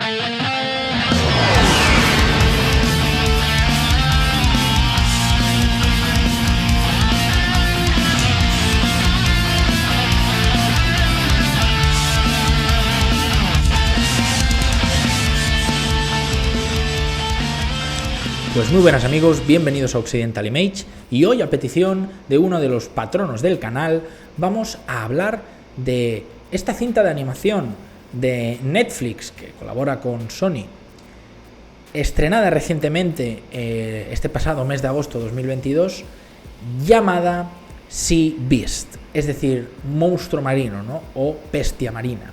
Pues muy buenas amigos, bienvenidos a Occidental Image y hoy a petición de uno de los patronos del canal vamos a hablar de esta cinta de animación de Netflix que colabora con Sony, estrenada recientemente este pasado mes de agosto de 2022, llamada Sea Beast, es decir, monstruo marino, ¿no? O bestia marina.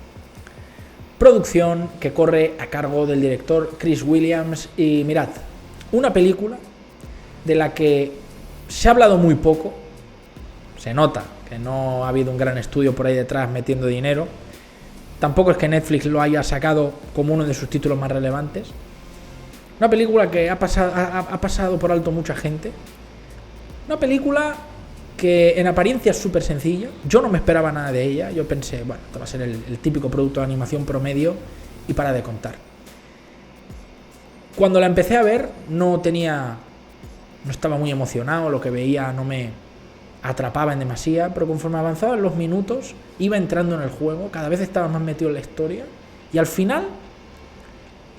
Producción que corre a cargo del director Chris Williams y mirad, una película de la que se ha hablado muy poco, se nota que no ha habido un gran estudio por ahí detrás metiendo dinero, tampoco es que Netflix lo haya sacado como uno de sus títulos más relevantes, una película que ha pasado por alto mucha gente, una película que en apariencia es súper sencilla, yo no me esperaba nada de ella, yo pensé, bueno, esto va a ser el típico producto de animación promedio y para de contar. Cuando la empecé a ver no estaba muy emocionado, lo que veía no me atrapaba en demasía, pero conforme avanzaban los minutos iba entrando en el juego, cada vez estaba más metido en la historia y al final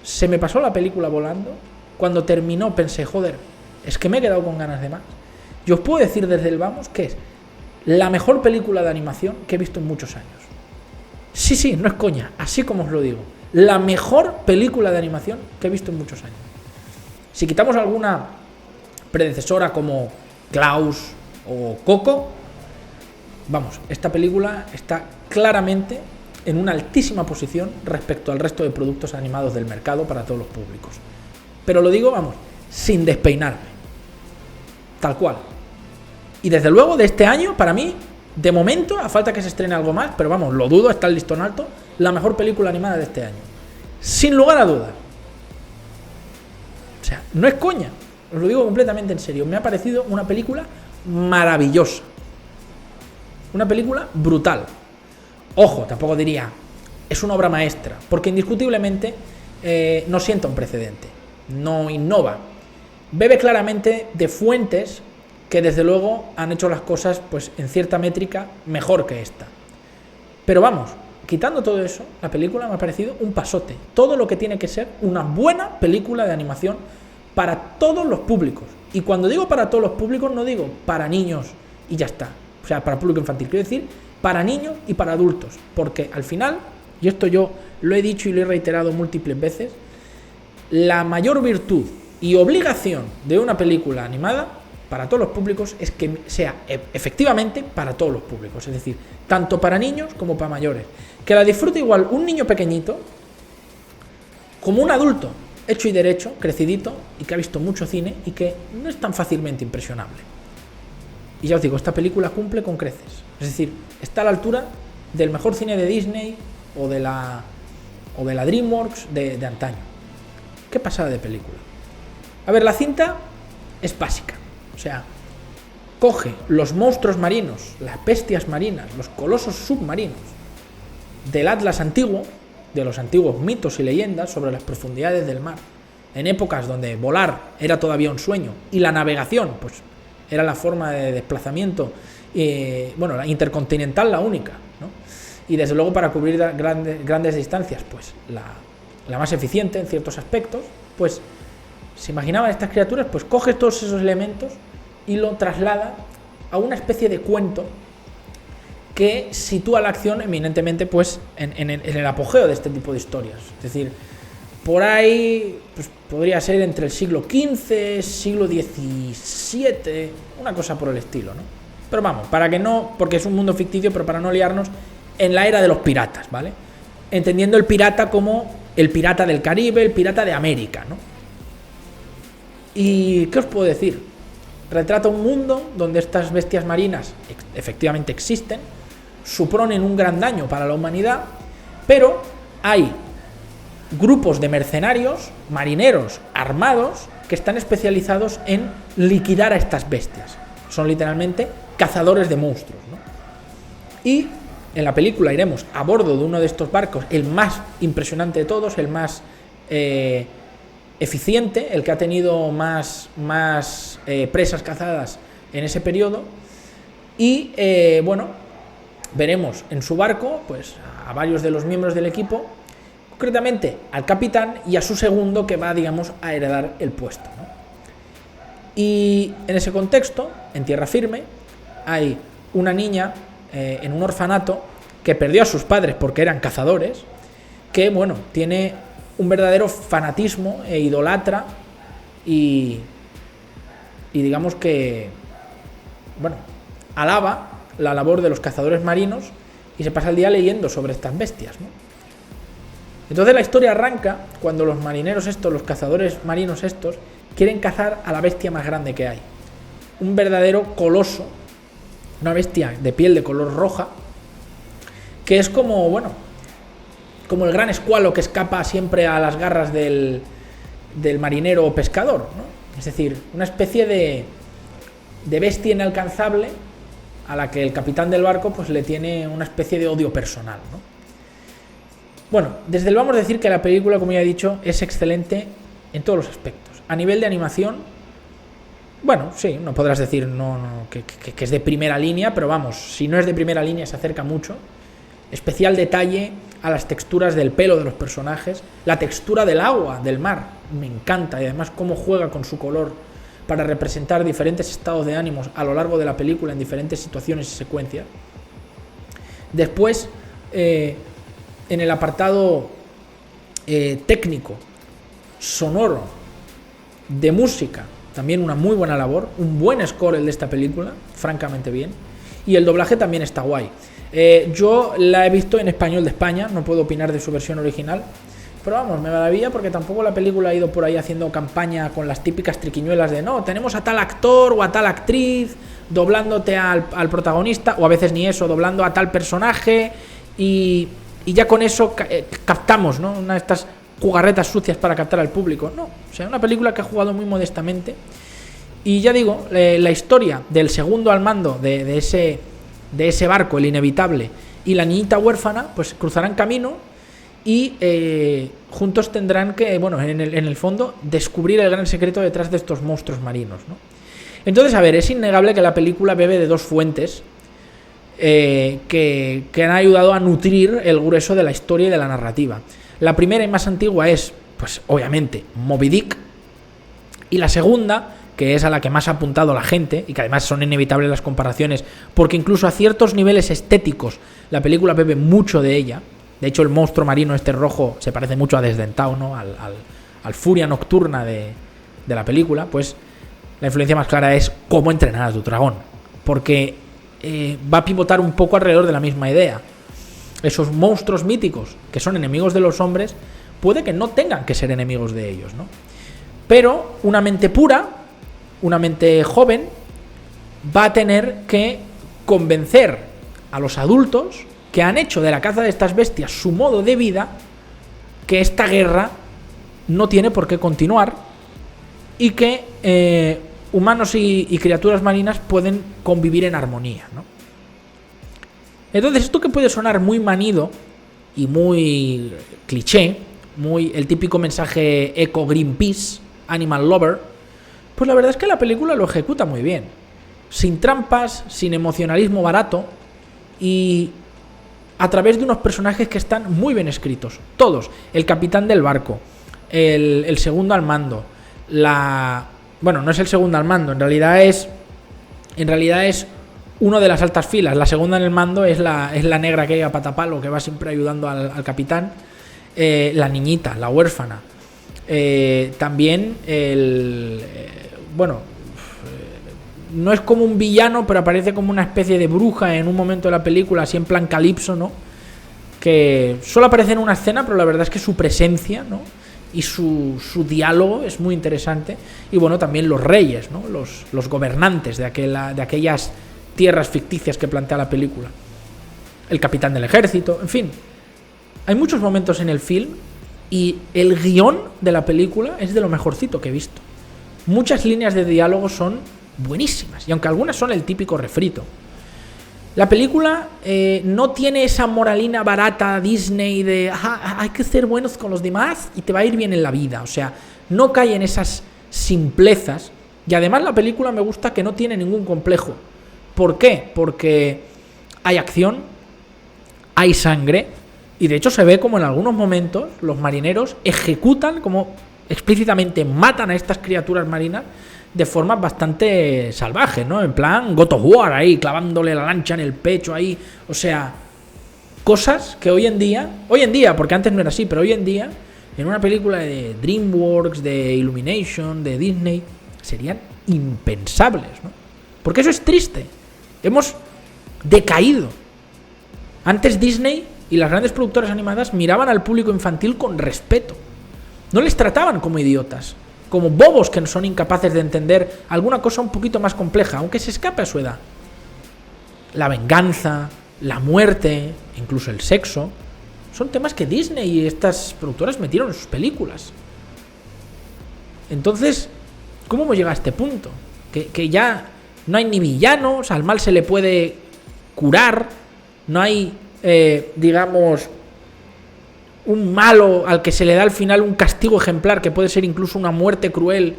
se me pasó la película volando. Cuando terminó pensé, joder, es que me he quedado con ganas de más. Y os puedo decir desde el vamos que es la mejor película de animación que he visto en muchos años. Sí, no es coña, así como os lo digo. La mejor película de animación que he visto en muchos años. Si quitamos alguna predecesora como Klaus o Coco, vamos, esta película está claramente en una altísima posición respecto al resto de productos animados del mercado para todos los públicos. Pero lo digo, vamos, sin despeinarme. Tal cual. Y desde luego de este año, para mí, de momento, a falta que se estrene algo más, pero vamos, lo dudo, está el listón alto, la mejor película animada de este año. Sin lugar a dudas. O sea, no es coña, os lo digo completamente en serio. Me ha parecido una película maravillosa. Una película brutal. Ojo, tampoco diría, es una obra maestra, porque indiscutiblemente no sienta un precedente, no innova. Bebe claramente de fuentes que desde luego han hecho las cosas pues en cierta métrica mejor que esta. Pero vamos, quitando todo eso, la película me ha parecido un pasote. Todo lo que tiene que ser una buena película de animación para todos los públicos. Y cuando digo para todos los públicos, no digo para niños y ya está. O sea, para público infantil. Quiero decir para niños y para adultos. Porque al final, y esto yo lo he dicho y lo he reiterado múltiples veces, la mayor virtud y obligación de una película animada para todos los públicos es que sea efectivamente para todos los públicos, es decir, tanto para niños como para mayores, que la disfrute igual un niño pequeñito como un adulto hecho y derecho, crecidito y que ha visto mucho cine y que no es tan fácilmente impresionable. Y ya os digo, esta película cumple con creces, es decir, está a la altura del mejor cine de Disney o de la DreamWorks de antaño. Qué pasada de película. A ver, la cinta es básica. O sea, coge los monstruos marinos, las bestias marinas, los colosos submarinos del Atlas antiguo, de los antiguos mitos y leyendas sobre las profundidades del mar, en épocas donde volar era todavía un sueño y la navegación, pues, era la forma de desplazamiento, la intercontinental la única, ¿no? Y desde luego para cubrir grandes distancias, pues, la más eficiente en ciertos aspectos, pues, se imaginaban estas criaturas, pues coges todos esos elementos y lo traslada a una especie de cuento que sitúa la acción eminentemente pues en el apogeo de este tipo de historias. Es decir, por ahí pues, podría ser entre el siglo XV, siglo XVII, una cosa por el estilo, ¿no? Pero vamos, para que no, porque es un mundo ficticio, pero para no liarnos, en la era de los piratas, ¿vale? Entendiendo el pirata como el pirata del Caribe, el pirata de América, ¿no? ¿Y qué os puedo decir? Retrata un mundo donde estas bestias marinas efectivamente existen, suponen un gran daño para la humanidad, pero hay grupos de mercenarios, marineros armados, que están especializados en liquidar a estas bestias. Son literalmente cazadores de monstruos, ¿no? Y en la película iremos a bordo de uno de estos barcos, el más impresionante de todos, el más eficiente, el que ha tenido más presas cazadas en ese periodo. Y bueno, veremos en su barco pues a varios de los miembros del equipo, concretamente al capitán y a su segundo, que va, digamos, a heredar el puesto, ¿no? Y en ese contexto, en tierra firme, hay una niña en un orfanato que perdió a sus padres porque eran cazadores, que, bueno, tiene un verdadero fanatismo e idolatra y digamos que, bueno, alaba la labor de los cazadores marinos y se pasa el día leyendo sobre estas bestias, ¿no? Entonces la historia arranca cuando los marineros estos, los cazadores marinos estos, quieren cazar a la bestia más grande que hay. Un verdadero coloso, una bestia de piel de color roja, que es como, bueno, como el gran escualo que escapa siempre a las garras del marinero o pescador, ¿no? Es decir, una especie de bestia inalcanzable a la que el capitán del barco pues le tiene una especie de odio personal, ¿no? Bueno, desde el vamos a decir que la película, como ya he dicho, es excelente en todos los aspectos. A nivel de animación, bueno, sí, no podrás decir que es de primera línea, pero vamos, si no es de primera línea se acerca mucho. Especial detalle a las texturas del pelo de los personajes, la textura del agua, del mar, me encanta, y además cómo juega con su color para representar diferentes estados de ánimos a lo largo de la película en diferentes situaciones y secuencias. Después, en el apartado técnico, sonoro, de música, también una muy buena labor, un buen score el de esta película, francamente bien, y el doblaje también está guay. Yo la he visto en español de España, no puedo opinar de su versión original, pero vamos, me maravilla porque tampoco la película ha ido por ahí haciendo campaña con las típicas triquiñuelas de no, tenemos a tal actor o a tal actriz doblándote al protagonista, o a veces ni eso, doblando a tal personaje, y ya con eso captamos, ¿no? Una de estas jugarretas sucias para captar al público. No, o sea, una película que ha jugado muy modestamente. Y ya digo, la historia del segundo al mando de ese barco, el Inevitable, y la niñita huérfana, pues cruzarán camino y juntos tendrán que, bueno, en el fondo, descubrir el gran secreto detrás de estos monstruos marinos, ¿no? Entonces, a ver, es innegable que la película bebe de dos fuentes que han ayudado a nutrir el grueso de la historia y de la narrativa. La primera y más antigua es, pues obviamente, Moby Dick, y la segunda, que es a la que más ha apuntado la gente, y que además son inevitables las comparaciones, porque incluso a ciertos niveles estéticos la película bebe mucho de ella. De hecho, el monstruo marino este rojo se parece mucho a Desdentado, ¿no? al Furia Nocturna de la película. Pues la influencia más clara es Cómo entrenar a tu dragón, porque va a pivotar un poco alrededor de la misma idea. Esos monstruos míticos que son enemigos de los hombres puede que no tengan que ser enemigos de ellos, ¿no? Pero una mente pura, una mente joven, va a tener que convencer a los adultos que han hecho de la caza de estas bestias su modo de vida, que esta guerra no tiene por qué continuar y que humanos y criaturas marinas pueden convivir en armonía, ¿no? Entonces, esto que puede sonar muy manido y muy cliché, muy el típico mensaje eco Greenpeace, Animal Lover, pues la verdad es que la película lo ejecuta muy bien. Sin trampas, sin emocionalismo barato y a través de unos personajes que están muy bien escritos. Todos. El capitán del barco, el segundo al mando, bueno, no es el segundo al mando, en realidad es uno de las altas filas. La segunda en el mando es la negra que lleva patapalo, que va siempre ayudando al capitán. La niñita, la huérfana. También bueno, no es como un villano, pero aparece como una especie de bruja en un momento de la película, así en plan Calipso, ¿no? Que solo aparece en una escena, pero la verdad es que su presencia, ¿no? Y su diálogo es muy interesante. Y bueno, también los reyes, ¿no? Los gobernantes de aquellas tierras ficticias que plantea la película. El capitán del ejército, en fin. Hay muchos momentos en el film y el guión de la película es de lo mejorcito que he visto. Muchas líneas de diálogo son buenísimas, y aunque algunas son el típico refrito, La película no tiene esa moralina barata Disney de hay que ser buenos con los demás y te va a ir bien en la vida. O sea, no cae en esas simplezas. Y además la película me gusta que no tiene ningún complejo. ¿Por qué? Porque hay acción, hay sangre, y de hecho se ve como en algunos momentos los marineros ejecutan, como explícitamente matan a estas criaturas marinas de forma bastante salvaje, ¿no? En plan God of War ahí, clavándole la lancha en el pecho ahí. O sea, cosas que hoy en día, porque antes no era así, pero hoy en día, en una película de DreamWorks, de Illumination, de Disney, serían impensables, ¿no? Porque eso es triste. Hemos decaído. Antes Disney y las grandes productoras animadas miraban al público infantil con respeto. No les trataban como idiotas, como bobos que son incapaces de entender alguna cosa un poquito más compleja, aunque se escape a su edad. La venganza, la muerte, incluso el sexo, son temas que Disney y estas productoras metieron en sus películas. Entonces, ¿cómo hemos llegado a este punto? Que ya no hay ni villanos, al mal se le puede curar, no hay, digamos, un malo al que se le da al final un castigo ejemplar, que puede ser incluso una muerte cruel,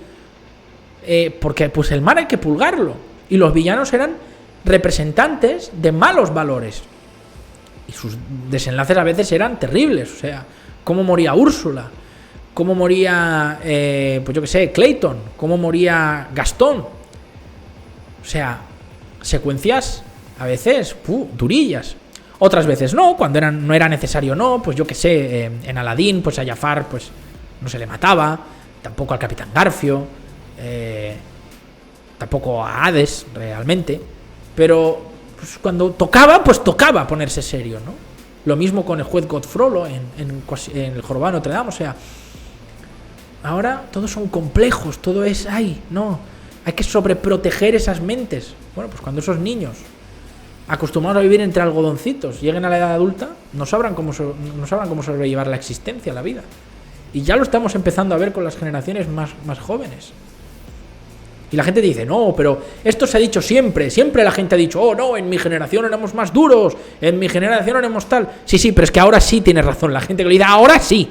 porque pues el mal hay que purgarlo, y los villanos eran representantes de malos valores, y sus desenlaces a veces eran terribles. O sea, cómo moría Úrsula, cómo moría, pues yo que sé, Clayton, cómo moría Gastón. O sea, secuencias a veces durillas. Otras veces no, cuando no era necesario no, pues yo que sé, en Aladdin, pues a Jafar pues no se le mataba, tampoco al Capitán Garfio, tampoco a Hades realmente, pero pues cuando tocaba, pues tocaba ponerse serio, ¿no? Lo mismo con el juez Godfrolo en el Jorobado de Notre Dame. O sea, ahora todos son complejos, todo es, no, hay que sobreproteger esas mentes. Bueno, pues cuando esos niños acostumbrados a vivir entre algodoncitos lleguen a la edad adulta, no sabrán cómo sobrellevar la existencia, la vida. Y ya lo estamos empezando a ver con las generaciones más jóvenes. Y la gente dice, no, pero esto se ha dicho siempre la gente ha dicho, oh no, en mi generación éramos más duros, en mi generación éramos tal. Sí, pero es que ahora sí tienes razón, la gente que lo dice, ahora sí,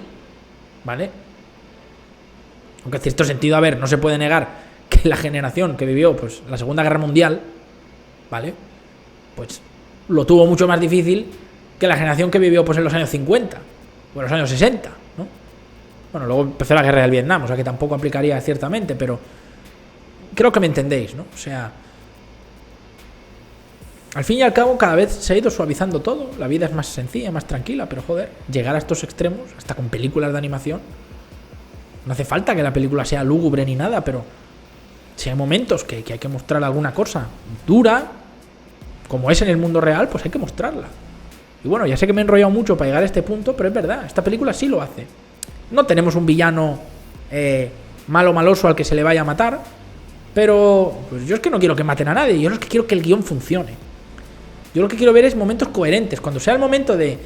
¿vale? Aunque en cierto sentido, a ver, no se puede negar que la generación que vivió pues la Segunda Guerra Mundial, ¿vale?, pues lo tuvo mucho más difícil que la generación que vivió pues en los años 50 o en los años 60, ¿no? Bueno, luego empezó la guerra del Vietnam, o sea que tampoco aplicaría ciertamente, pero creo que me entendéis, ¿no? O sea, al fin y al cabo cada vez se ha ido suavizando todo, la vida es más sencilla, más tranquila, pero joder, llegar a estos extremos, hasta con películas de animación, no hace falta que la película sea lúgubre ni nada, pero si hay momentos que hay que mostrar alguna cosa dura, como es en el mundo real, pues hay que mostrarla. Y bueno, ya sé que me he enrollado mucho para llegar a este punto, pero es verdad, esta película sí lo hace. No tenemos un villano maloso al que se le vaya a matar, pero pues yo es que no quiero que maten a nadie, yo es que quiero que el guión funcione. Yo lo que quiero ver es momentos coherentes. Cuando sea el momento de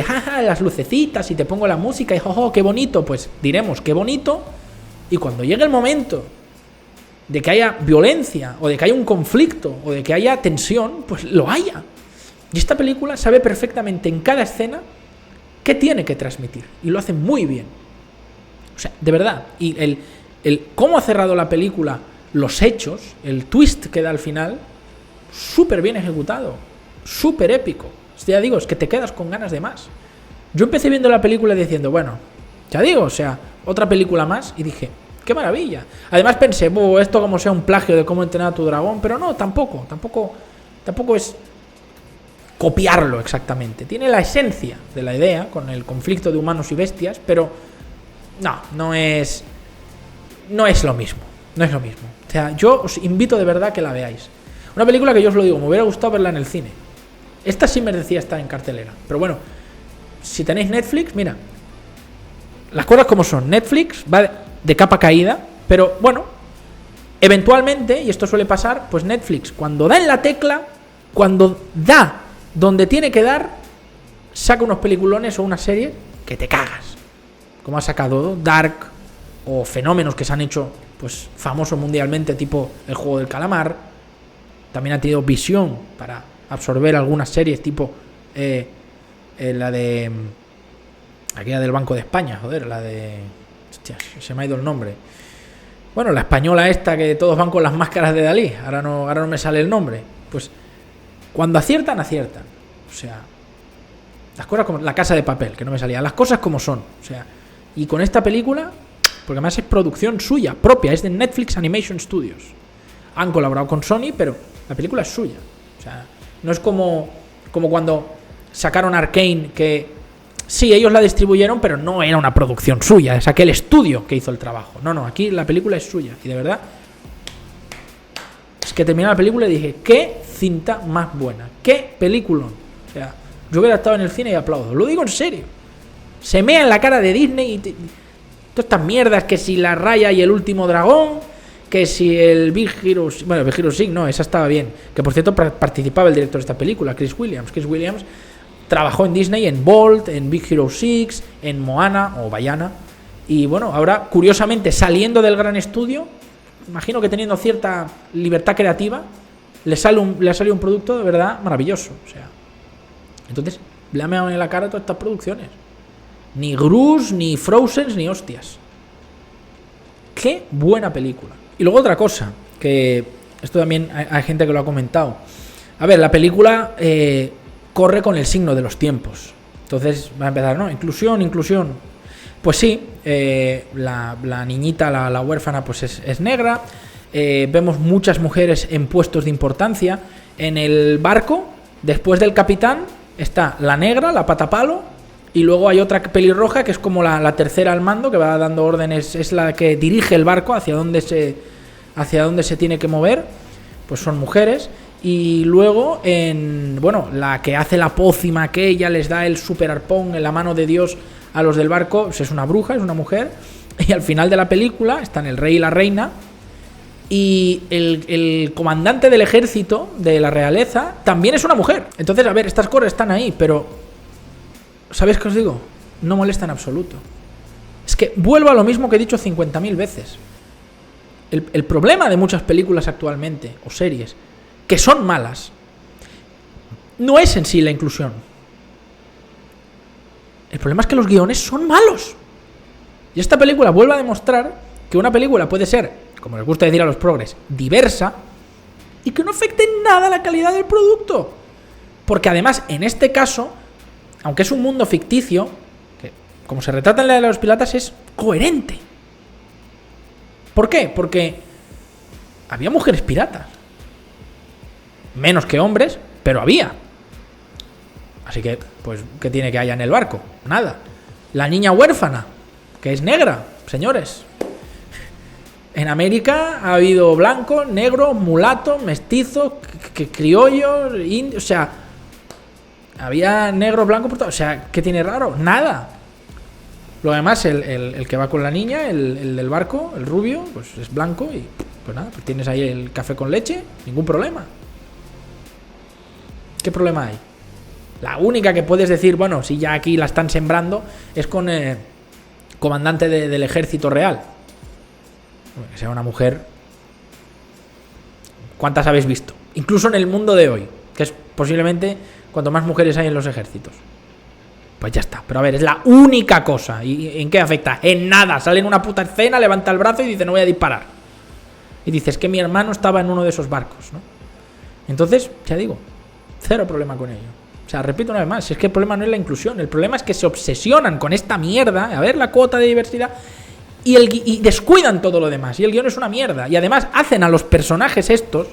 jaja, las lucecitas y te pongo la música y jojo, qué bonito, pues diremos qué bonito. Y cuando llegue el momento de que haya violencia, o de que haya un conflicto, o de que haya tensión, pues lo haya. Y esta película sabe perfectamente en cada escena qué tiene que transmitir, y lo hace muy bien. O sea, de verdad. Y el cómo ha cerrado la película, los hechos, el twist que da al final, súper bien ejecutado, súper épico. Ya digo, es que te quedas con ganas de más. Yo empecé viendo la película diciendo, bueno, ya digo, o sea, otra película más, y dije, ¡qué maravilla! Además pensé, esto como sea un plagio de Cómo entrenar a tu dragón, pero no, tampoco es copiarlo exactamente. Tiene la esencia de la idea, con el conflicto de humanos y bestias, pero no es lo mismo. No es lo mismo. O sea, yo os invito de verdad que la veáis. Una película que yo os lo digo, me hubiera gustado verla en el cine. Esta sí merecía estar en cartelera. Pero bueno, si tenéis Netflix, mira, las cosas como son. Netflix va de capa caída, pero bueno, eventualmente, y esto suele pasar, pues Netflix, cuando da en la tecla, cuando da donde tiene que dar, saca unos peliculones o una serie que te cagas. Como ha sacado Dark, o fenómenos que se han hecho pues famosos mundialmente, tipo El Juego del Calamar. También ha tenido visión para absorber algunas series tipo la de aquella del Banco de España, joder, la de... Hostia, se me ha ido el nombre. Bueno, la española esta que todos van con las máscaras de Dalí, ahora no me sale el nombre. Pues cuando aciertan. O sea, las cosas como La Casa de Papel, que no me salía, las cosas como son. O sea, y con esta película, porque además es producción suya, propia, es de Netflix Animation Studios. Han colaborado con Sony, pero la película es suya. O sea, no es como cuando sacaron Arcane, que sí, ellos la distribuyeron, pero no era una producción suya, es aquel estudio que hizo el trabajo. No, aquí la película es suya. Y de verdad, es que terminé la película y dije, qué cinta más buena, qué peliculón. O sea, yo hubiera estado en el cine y aplaudo. Lo digo en serio. Se mea en la cara de Disney y todas estas mierdas, que si La Raya y el último dragón, que si el Big Hero... Bueno, Big Hero 6, no, esa estaba bien. Que por cierto participaba el director de esta película, Chris Williams. Chris Williams trabajó en Disney, en Bolt, en Big Hero 6, en Moana o Vaiana. Y bueno, ahora, curiosamente, saliendo del gran estudio, imagino que teniendo cierta libertad creativa, le ha salido un producto de verdad maravilloso. O sea, entonces, le ha meado en la cara todas estas producciones. Ni Grus, ni Frozen, ni hostias. Qué buena película. Y luego otra cosa, que esto también hay gente que lo ha comentado. A ver, la película corre con el signo de los tiempos. Entonces va a empezar, ¿no? Inclusión. Pues sí, la niñita, la huérfana, pues es negra. Vemos muchas mujeres en puestos de importancia. En el barco, después del capitán, está la negra, la patapalo. Y luego hay otra pelirroja que es como la tercera al mando, que va dando órdenes, es la que dirige el barco hacia dónde se tiene que mover. Pues son mujeres. Y luego, la que hace la pócima aquella, les da el super arpón en la mano de Dios a los del barco, pues es una bruja, es una mujer. Y al final de la película están el rey y la reina. Y el comandante del ejército de la realeza también es una mujer. Entonces, a ver, estas cosas están ahí, pero... ¿sabéis qué os digo? No molesta en absoluto. Es que vuelvo a lo mismo que he dicho 50.000 veces. El problema de muchas películas actualmente, o series, que son malas, no es en sí la inclusión. El problema es que los guiones son malos. Y esta película vuelve a demostrar que una película puede ser, como les gusta decir a los progres, diversa, y que no afecte en nada la calidad del producto. Porque además, en este caso, aunque es un mundo ficticio, que como se retrata en la de los piratas, es coherente. ¿Por qué? Porque había mujeres piratas. Menos que hombres, pero había. Así que, pues, ¿qué tiene que haya en el barco? Nada. La niña huérfana, que es negra, señores. En América ha habido blanco, negro, mulato, mestizo, criollo, indio, o sea... había negro, blanco, o sea, ¿qué tiene raro? Nada. Lo demás, el que va con la niña, el del barco, el rubio, pues es blanco y pues nada, pues tienes ahí el café con leche, ningún problema. ¿Qué problema hay? La única que puedes decir, bueno, si ya aquí la están sembrando, es con el comandante del ejército real. Que sea una mujer. ¿Cuántas habéis visto? Incluso en el mundo de hoy, que es posiblemente cuanto más mujeres hay en los ejércitos. Pues ya está. Pero a ver, es la única cosa. ¿Y en qué afecta? En nada. Sale en una puta escena, levanta el brazo y dice, no voy a disparar. Y dices que mi hermano estaba en uno de esos barcos, ¿no? Entonces, ya digo, cero problema con ello. O sea, repito una vez más, es que el problema no es la inclusión. El problema es que se obsesionan con esta mierda, a ver la cuota de diversidad, y descuidan todo lo demás. Y el guión es una mierda. Y además hacen a los personajes estos,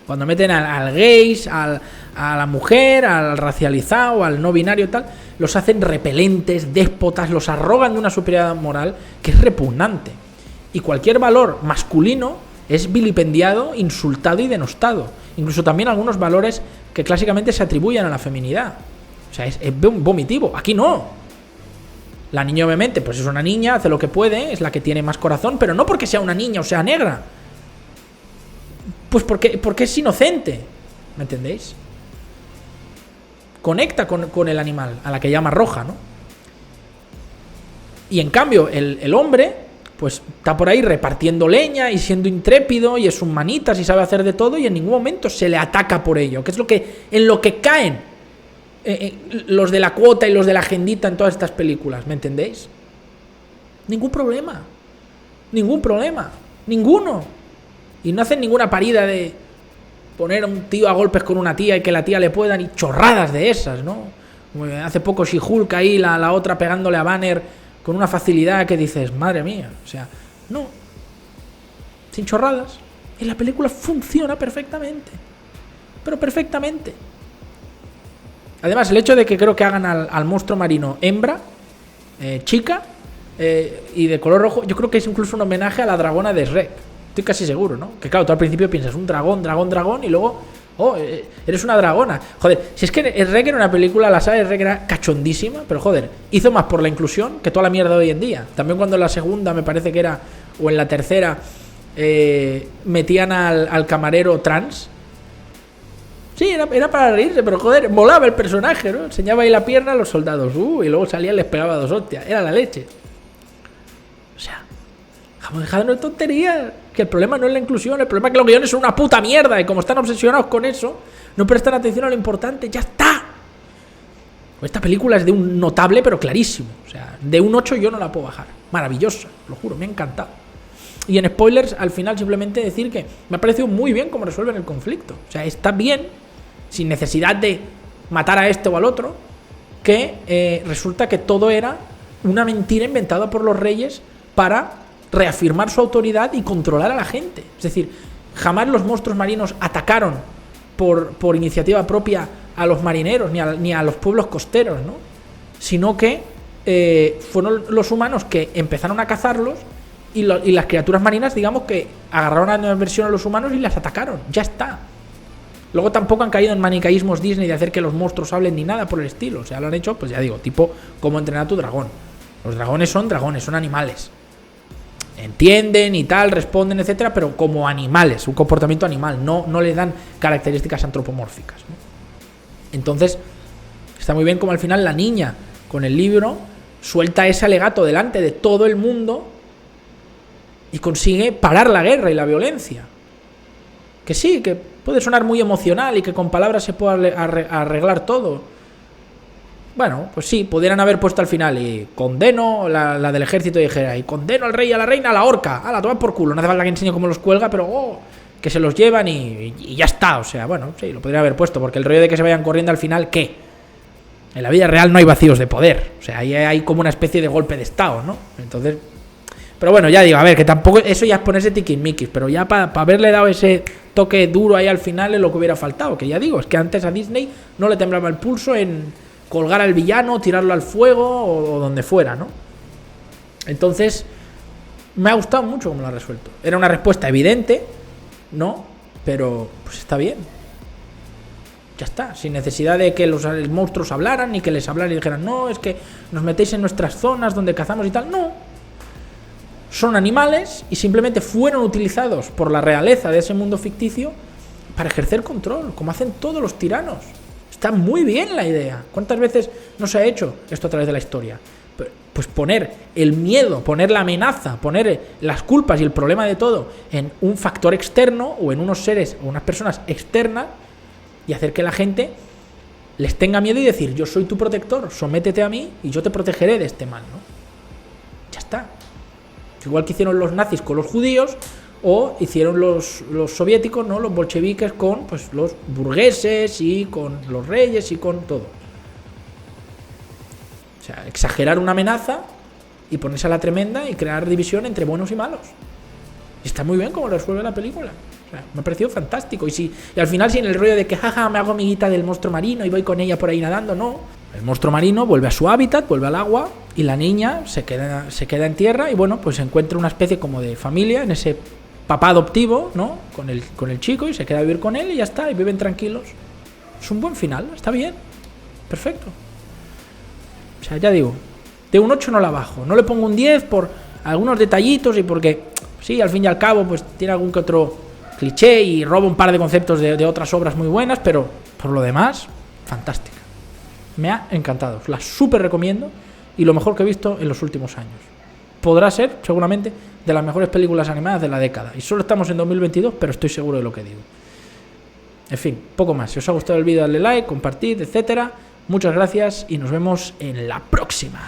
cuando meten al gays, a la mujer, al racializado, al no binario y tal, los hacen repelentes, déspotas, los arrogan de una superioridad moral que es repugnante. Y cualquier valor masculino es vilipendiado, insultado y denostado. Incluso también algunos valores que clásicamente se atribuyen a la feminidad. O sea, es vomitivo. Aquí no. La niña obviamente, pues es una niña, hace lo que puede, es la que tiene más corazón, pero no porque sea una niña o sea negra. Pues porque es inocente. ¿Me entendéis? Conecta con el animal, a la que llama roja, ¿no? Y en cambio, el hombre pues está por ahí repartiendo leña y siendo intrépido y es un manitas y sabe hacer de todo y en ningún momento se le ataca por ello, que es en lo que caen los de la cuota y los de la agendita en todas estas películas, ¿me entendéis? Ningún problema, ninguno, y no hacen ninguna parida de poner a un tío a golpes con una tía y que la tía le pueda, ni chorradas de esas, ¿no? Hace poco She-Hulk ahí, la otra pegándole a Banner con una facilidad que dices, madre mía, o sea, no, sin chorradas, y la película funciona perfectamente, pero perfectamente. Además, el hecho de que creo que hagan al monstruo marino hembra, chica, y de color rojo, yo creo que es incluso un homenaje a la dragona de Shrek, estoy casi seguro, ¿no? Que claro, tú al principio piensas un dragón, y luego, eres una dragona. Joder, si es que Shrek era una película, la saga de Shrek era cachondísima, pero joder, hizo más por la inclusión que toda la mierda de hoy en día. También cuando en la segunda, me parece que era, o en la tercera, metían al camarero trans. Sí, era para reírse, pero joder, molaba el personaje, ¿no? Enseñaba ahí la pierna a los soldados, y luego salía y les pegaba 2 hostias, era la leche. O sea, vamos dejando de tonterías, que el problema no es la inclusión, el problema es que los guiones son una puta mierda y como están obsesionados con eso, no prestan atención a lo importante, ya está. Esta película es de un notable pero clarísimo, o sea, de un 8 yo no la puedo bajar, maravillosa, lo juro, me ha encantado. Y en spoilers, al final simplemente decir que me ha parecido muy bien cómo resuelven el conflicto, o sea, está bien, sin necesidad de matar a este o al otro, que resulta que todo era una mentira inventada por los reyes para reafirmar su autoridad y controlar a la gente. Es decir, jamás los monstruos marinos atacaron por iniciativa propia a los marineros ni a los pueblos costeros, ¿no? Sino que fueron los humanos que empezaron a cazarlos y las criaturas marinas, digamos, que agarraron a la versión a los humanos y las atacaron. Ya está. Luego tampoco han caído en manicaísmos Disney de hacer que los monstruos hablen ni nada por el estilo. O sea, lo han hecho, pues ya digo, tipo Cómo entrenar a tu dragón. Los dragones, son animales. Entienden y tal, responden, etcétera, pero como animales, un comportamiento animal, no le dan características antropomórficas, ¿no? Entonces, está muy bien como al final la niña, con el libro, suelta ese alegato delante de todo el mundo y consigue parar la guerra y la violencia. Que sí, que puede sonar muy emocional y que con palabras se puede arreglar todo. Bueno, pues sí, pudieran haber puesto al final y condeno la del ejército y dijera, y condeno al rey y a la reina a la horca, a la toma por culo, no hace falta que enseñe cómo los cuelga, pero que se los llevan y ya está. O sea, bueno, sí, lo podrían haber puesto, porque el rollo de que se vayan corriendo al final, ¿qué? En la vida real no hay vacíos de poder, o sea, ahí hay como una especie de golpe de estado, ¿no? Entonces, pero bueno, ya digo, a ver, que tampoco, eso ya es ponerse tiquismiquis, pero ya para haberle dado ese toque duro ahí al final es lo que hubiera faltado, que ya digo, es que antes a Disney no le temblaba el pulso en colgar al villano, tirarlo al fuego o donde fuera, ¿no? Entonces, me ha gustado mucho cómo lo ha resuelto. Era una respuesta evidente, ¿no? Pero, pues está bien. Ya está, sin necesidad de que los monstruos hablaran, ni que les hablaran y dijeran, no, es que nos metéis en nuestras zonas donde cazamos y tal. No. Son animales y simplemente fueron utilizados por la realeza de ese mundo ficticio para ejercer control, como hacen todos los tiranos. Está muy bien la idea. ¿Cuántas veces no se ha hecho esto a través de la historia? Pues poner el miedo, poner la amenaza, poner las culpas y el problema de todo en un factor externo o en unos seres o unas personas externas y hacer que la gente les tenga miedo y decir, yo soy tu protector, sométete a mí y yo te protegeré de este mal, ¿no? Ya está. Igual que hicieron los nazis con los judíos o hicieron los soviéticos, ¿no? Los bolcheviques con pues los burgueses y con los reyes y con todo. O sea, exagerar una amenaza y ponerse a la tremenda y crear división entre buenos y malos. Y está muy bien como lo resuelve la película. O sea, me ha parecido fantástico. Y al final, sin el rollo de que jaja, me hago amiguita del monstruo marino y voy con ella por ahí nadando, no. El monstruo marino vuelve a su hábitat, vuelve al agua y la niña se queda en tierra y bueno, pues encuentra una especie como de familia en ese papá adoptivo, ¿no? Con el chico y se queda a vivir con él y ya está, y viven tranquilos. Es un buen final, está bien, perfecto. O sea, ya digo, de un 8 no la bajo, no le pongo un 10 por algunos detallitos y porque, sí, al fin y al cabo, pues tiene algún que otro cliché y roba un par de conceptos de otras obras muy buenas, pero por lo demás, fantástica. Me ha encantado, la súper recomiendo y lo mejor que he visto en los últimos años. podrá ser, seguramente, de las mejores películas animadas de la década. Y solo estamos en 2022, pero estoy seguro de lo que digo. En fin, poco más. Si os ha gustado el vídeo, dadle like, compartid, etcétera. Muchas gracias y nos vemos en la próxima.